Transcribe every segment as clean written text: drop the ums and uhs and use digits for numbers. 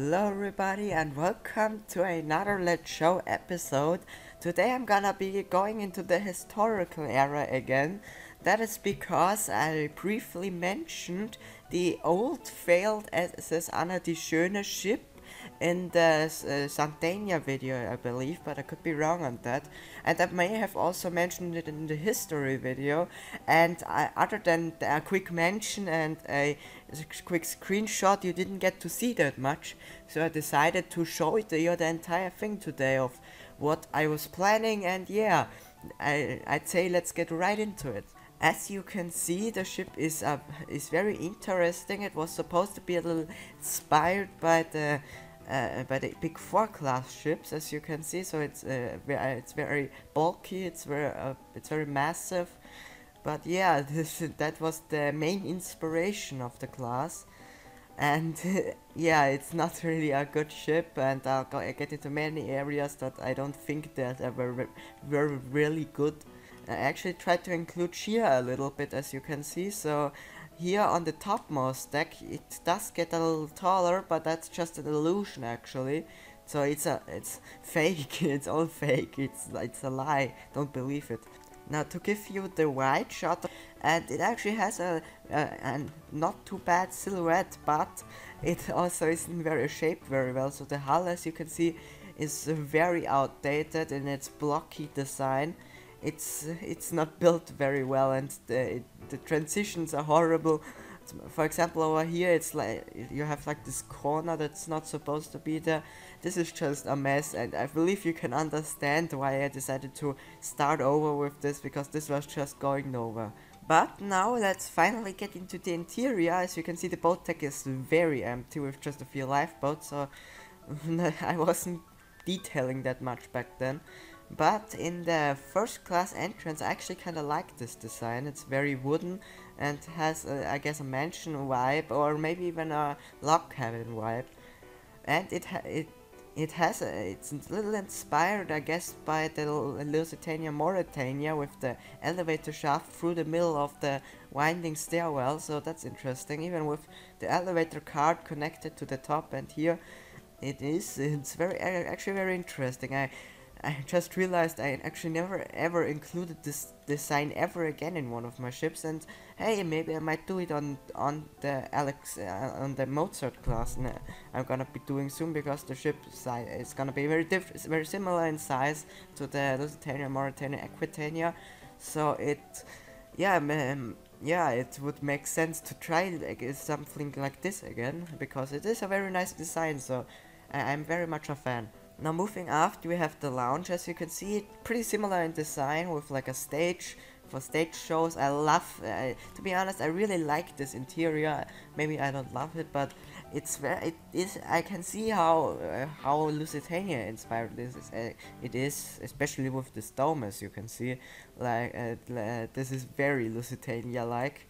Hello everybody and welcome to another Let's Show episode. Today I'm gonna be going into the historical era again. That is because I briefly mentioned the old failed SS Anna die Schöne ship in the Santania video, I believe, but I could be wrong on that. And I may have also mentioned it in the history video. And other than a quick mention and a quick screenshot, you didn't get to see that much. So I decided to show it to you the entire thing today of what I was planning. And yeah, I'd say let's get right into it. As you can see, the ship is very interesting. It was supposed to be a little inspired by the big 4 class ships, as you can see. So it's very bulky. It's very massive. But yeah, that was the main inspiration of the class. And yeah, it's not really a good ship, and I get into many areas that I don't think that were really good. I actually tried to include shear a little bit, as you can see. So here on the topmost deck it does get a little taller, but that's just an illusion actually. So it's fake. It's all fake. It's a lie. Don't believe it. Now to give you the wide shot, and it actually has a not too bad silhouette, but it also isn't very shaped very well. So the hull, as you can see, is very outdated in its blocky design. It's not built very well, and the transitions are horrible. For example, over here it's like you have like this corner that's not supposed to be there. This is just a mess, and I believe you can understand why I decided to start over with this, because this was just going nowhere. But now let's finally get into the interior. As you can see, the boat deck is very empty with just a few lifeboats, so I wasn't detailing that much back then. But in the first class entrance, I actually kind of like this design. It's very wooden and has, I guess, a mansion vibe, or maybe even a log cabin vibe. And it's a little inspired, I guess, by the Lusitania Mauretania with the elevator shaft through the middle of the winding stairwell. So that's interesting, even with the elevator card connected to the top. And here it's actually very interesting. I just realized I actually never ever included this design ever again in one of my ships, and hey, maybe I might do it on the Mozart class. I'm gonna be doing soon, because the ship size is gonna be very similar in size to the Lusitania, Mauretania, Aquitania. So it would make sense to try something like this again, because it is a very nice design. So I'm very much a fan. Now moving after, we have the lounge. As you can see, pretty similar in design, with like a stage for stage shows. I love, to be honest, I really like this interior. Maybe I don't love it, but I can see how Lusitania inspired this. It is, especially with this dome, as you can see. This is very Lusitania-like.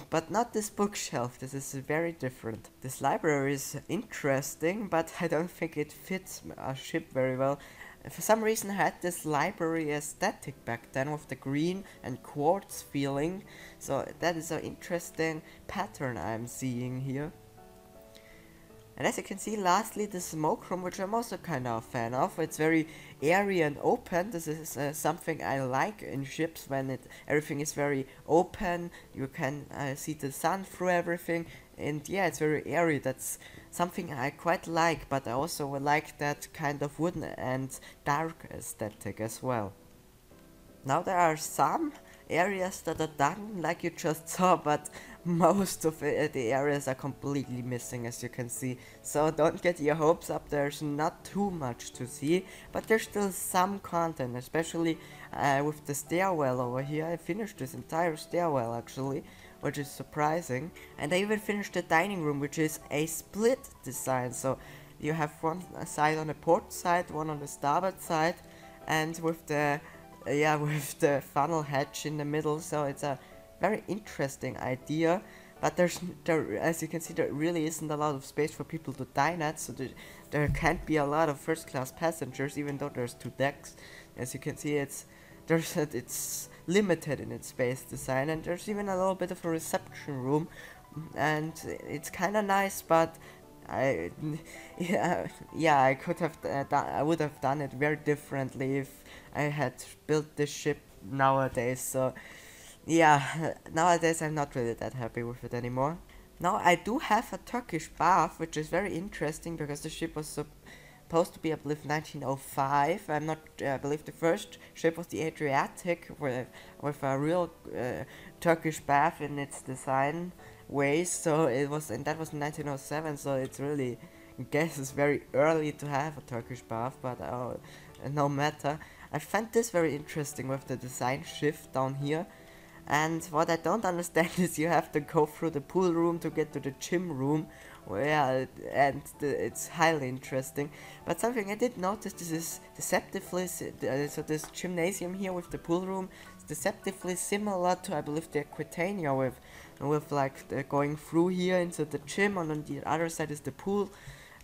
But not this bookshelf. This is very different. This library is interesting, but I don't think it fits a ship very well. For some reason I had this library aesthetic back then, with the green and quartz feeling. So that is an interesting pattern I'm seeing here. And as you can see, lastly, the smoke room, which I'm also kind of a fan of. It's very airy and open. This is something I like in ships, when everything is very open. You can see the sun through everything, and yeah, it's very airy. That's something I quite like, but I also like that kind of wooden and dark aesthetic as well. Now there are some areas that are done like you just saw, but most of the areas are completely missing, as you can see. So don't get your hopes up. There's not too much to see, but there's still some content, especially with the stairwell over here. I finished this entire stairwell actually, which is surprising. And I even finished the dining room, which is a split design. So you have one side on the port side, one on the starboard side, and with the funnel hatch in the middle. So it's a very interesting idea, but as you can see, there really isn't a lot of space for people to dine at, so there can't be a lot of first class passengers, even though there's 2 decks. As you can see, it's limited in its space design, and there's even a little bit of a reception room, and it's kind of nice, but I yeah, I could have I would have done it very differently if I had built this ship nowadays. So yeah, nowadays I'm not really that happy with it anymore. Now I do have a Turkish bath, which is very interesting because the ship was supposed to be, I believe, 1905. I'm not. I believe the first ship was the Adriatic, with a real Turkish bath in its design ways. So it was, and that was in 1907. So it's really, I guess, it's very early to have a Turkish bath, but no matter. I find this very interesting with the design shift down here. And what I don't understand is you have to go through the pool room to get to the gym room. Well, and it's highly interesting. But something I did notice, this is deceptively, so this gymnasium here with the pool room is deceptively similar to, I believe, the Aquitania with like going through here into the gym, and on the other side is the pool.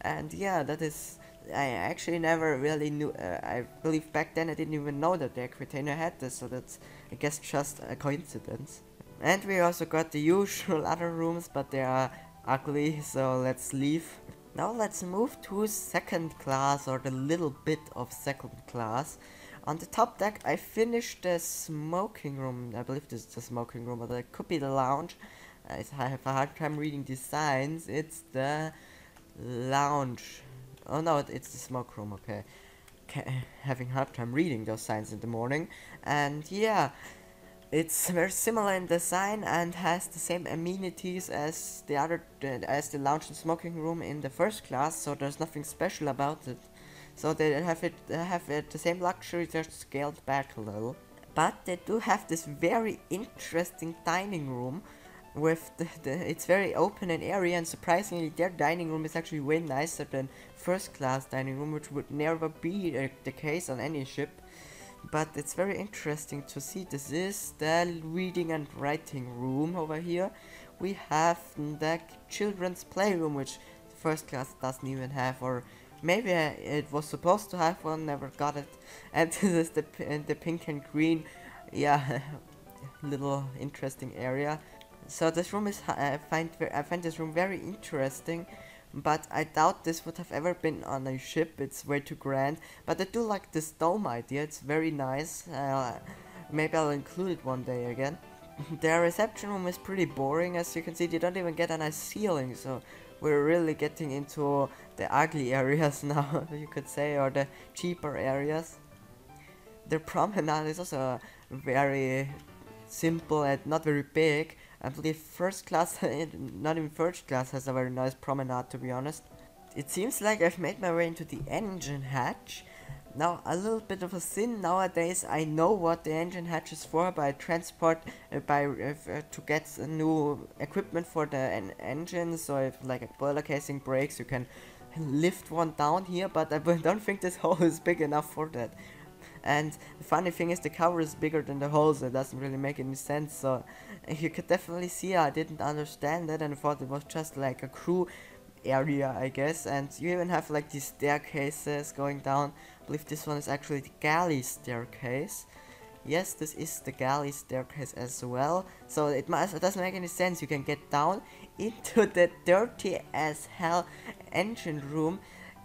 And yeah, that is, I actually never really knew, I believe back then I didn't even know that the Aquitania had this, so that's, I guess, just a coincidence. And we also got the usual other rooms, but they are ugly, so let's leave. Now let's move to second class, or the little bit of second class. On the top deck I finished the smoking room. I believe this is the smoking room, but it could be the lounge. I have a hard time reading these signs. It's the lounge. Oh no, it's the smoke room, okay. Having hard time reading those signs in the morning. And yeah, it's very similar in design and has the same amenities as as the lounge and smoking room in the first class, so there's nothing special about it. So they have the same luxury, just scaled back a little. But they do have this very interesting dining room with it's very open and area, and surprisingly their dining room is actually way nicer than first class dining room, which would never be the case on any ship. But it's very interesting to see. This is the reading and writing room over here. We have the children's playroom, which first class doesn't even have, or maybe it was supposed to have one, never got it. And this is the pink and green, yeah, little interesting area. So this room is, I find this room very interesting, but I doubt this would have ever been on a ship. It's way too grand. But I do like this dome idea. It's very nice. Maybe I'll include it one day again. The reception room is pretty boring, as you can see. They don't even get a nice ceiling, so we're really getting into the ugly areas now, you could say, or the cheaper areas. The promenade is also very simple and not very big. I believe first class, not even first class, has a very nice promenade, to be honest. It seems like I've made my way into the engine hatch. Now, a little bit of a sin nowadays. I know what the engine hatch is for, by transport, to get new equipment for the engine. So if like a boiler casing breaks, you can lift one down here, but I don't think this hole is big enough for that. And the funny thing is, the cover is bigger than the hole, so it doesn't really make any sense. So you could definitely see I didn't understand it and thought it was just like a crew area, I guess. And you even have like these staircases going down. I believe this one is actually the galley staircase. Yes, this is the galley staircase as well. So it doesn't make any sense. You can get down into the dirty as hell engine room,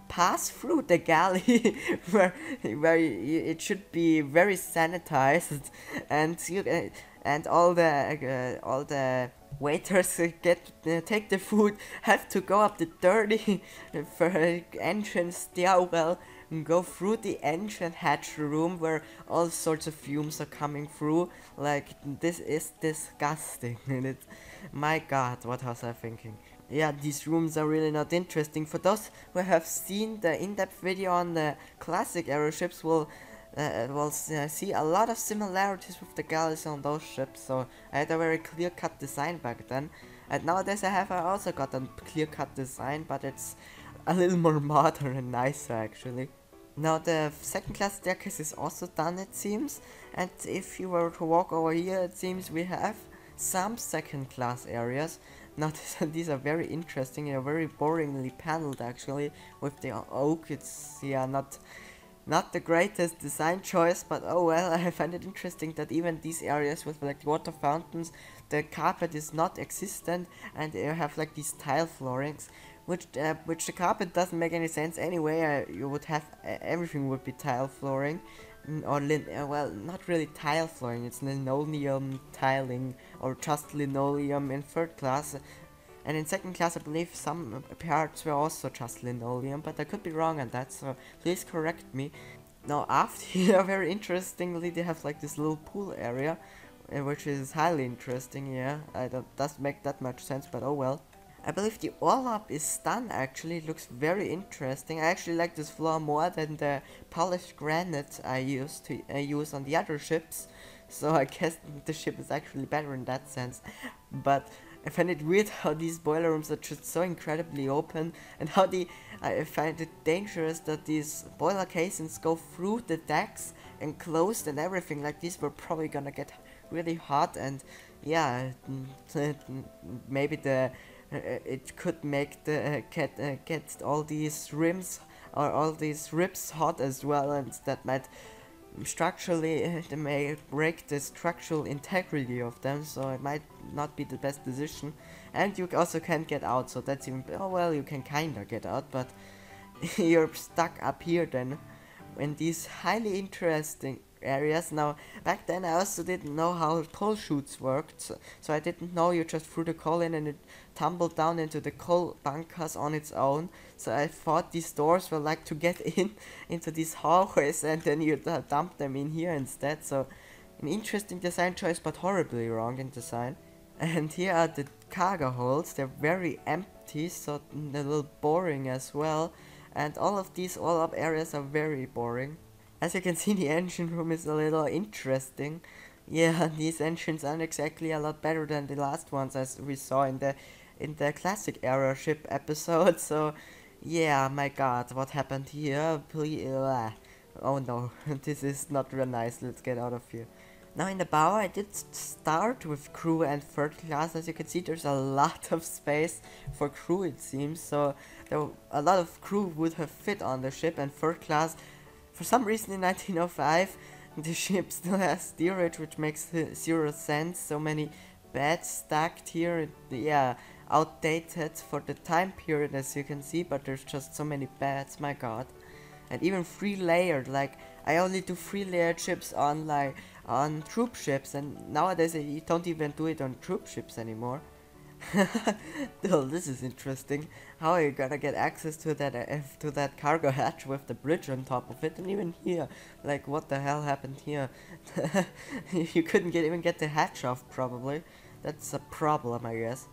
pass through the galley where it should be very sanitized, and all the waiters take the food, have to go up the dirty engine stairwell and go through the engine hatch room where all sorts of fumes are coming through. Like, this is disgusting. And it's, my god, what was I thinking? Yeah, these rooms are really not interesting. For those who have seen the in-depth video on the classic era ships, will see a lot of similarities with the galleys on those ships. So I had a very clear-cut design back then, and nowadays I also got a clear-cut design, but it's a little more modern and nicer actually. Now the second class staircase is also done, it seems, and if you were to walk over here, it seems we have some second class areas. Now these are very interesting. They're very boringly paneled actually with the oak. It's, yeah, not the greatest design choice, but oh well. I find it interesting that even these areas with like water fountains the carpet is not existent, and you have like these tile floorings, which the carpet doesn't make any sense anyway. You would have everything would be tile flooring, or well, not really tile flooring. It's linoleum tiling, or just linoleum in third class. And in second class, I believe some parts were also just linoleum, but I could be wrong on that, so please correct me. Now, after here, very interestingly, they have like this little pool area, which is highly interesting. Yeah, I don't doesn't make that much sense, but oh well. I believe the all up is done. Actually, it looks very interesting. I actually like this floor more than the polished granite I used to use on the other ships. So I guess the ship is actually better in that sense. But I find it weird how these boiler rooms are just so incredibly open, and how I find it dangerous that these boiler casings go through the decks and closed and everything. Like these were probably gonna get really hot, and yeah, maybe it could make the get all these rims or all these ribs hot as well, and that might structurally they may break the structural integrity of them, so it might not be the best decision. And you also can't get out, so that's even, oh well, you can kinda get out, but you're stuck up here then in these highly interesting areas. Now, back then I also didn't know how coal chutes worked, so I didn't know you just threw the coal in and it tumbled down into the coal bunkers on its own. So I thought these doors were like to get into these hallways, and then you dump them in here instead. So an interesting design choice, but horribly wrong in design. And here are the cargo holds. They're very empty, so a little boring as well. And all of these all-up areas are very boring. As you can see, the engine room is a little interesting. Yeah, these engines aren't exactly a lot better than the last ones as we saw in the classic era ship episode. So yeah, my god, what happened here? Please, oh no, this is not real nice. Let's get out of here. Now in the bow I did start with crew and third class. As you can see, there's a lot of space for crew, it seems. So a lot of crew would have fit on the ship, and third class, for some reason in 1905, the ship still has steerage, which makes zero sense. So many beds stacked here, yeah, outdated for the time period as you can see, but there's just so many beds, my god. And even 3-layered, like I only do 3-layered ships on troop ships, and nowadays you don't even do it on troop ships anymore. Oh, this is interesting. How are you gonna get access to that cargo hatch with the bridge on top of it? And even here, like, what the hell happened here? You couldn't even get the hatch off, probably. That's a problem, I guess.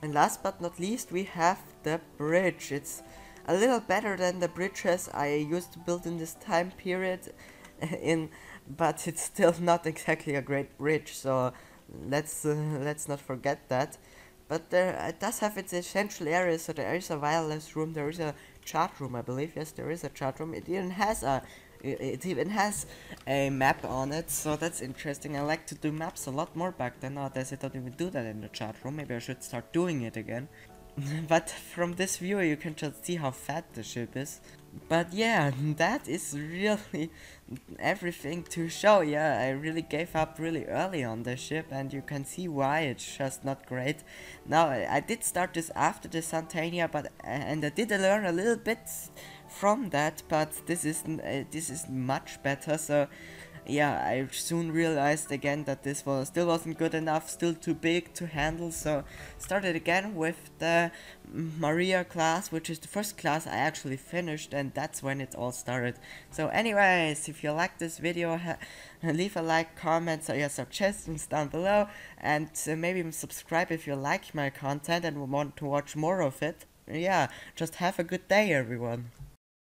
And last but not least, we have the bridge. It's a little better than the bridges I used to build in this time period, but it's still not exactly a great bridge. So let's not forget that. But it does have its essential areas. So there is a wireless room, there is a chat room, I believe. Yes, there is a chat room. It even has a map on it, so that's interesting. I like to do maps a lot more back then. Nowadays I don't even do that in the chat room. Maybe I should start doing it again. But from this view you can just see how fat the ship is. But yeah, that is really everything to show. Yeah, I really gave up really early on the ship, and you can see why. It's just not great. Now I did start this after the Santania, but and I did learn a little bit from that, but this is much better. So yeah, I soon realized again that this still wasn't good enough, still too big to handle, so started again with the Maria class, which is the first class I actually finished, and that's when it all started. So anyways, if you like this video, leave a like, comment, or your suggestions down below, and maybe subscribe if you like my content and want to watch more of it. Yeah, just have a good day, everyone.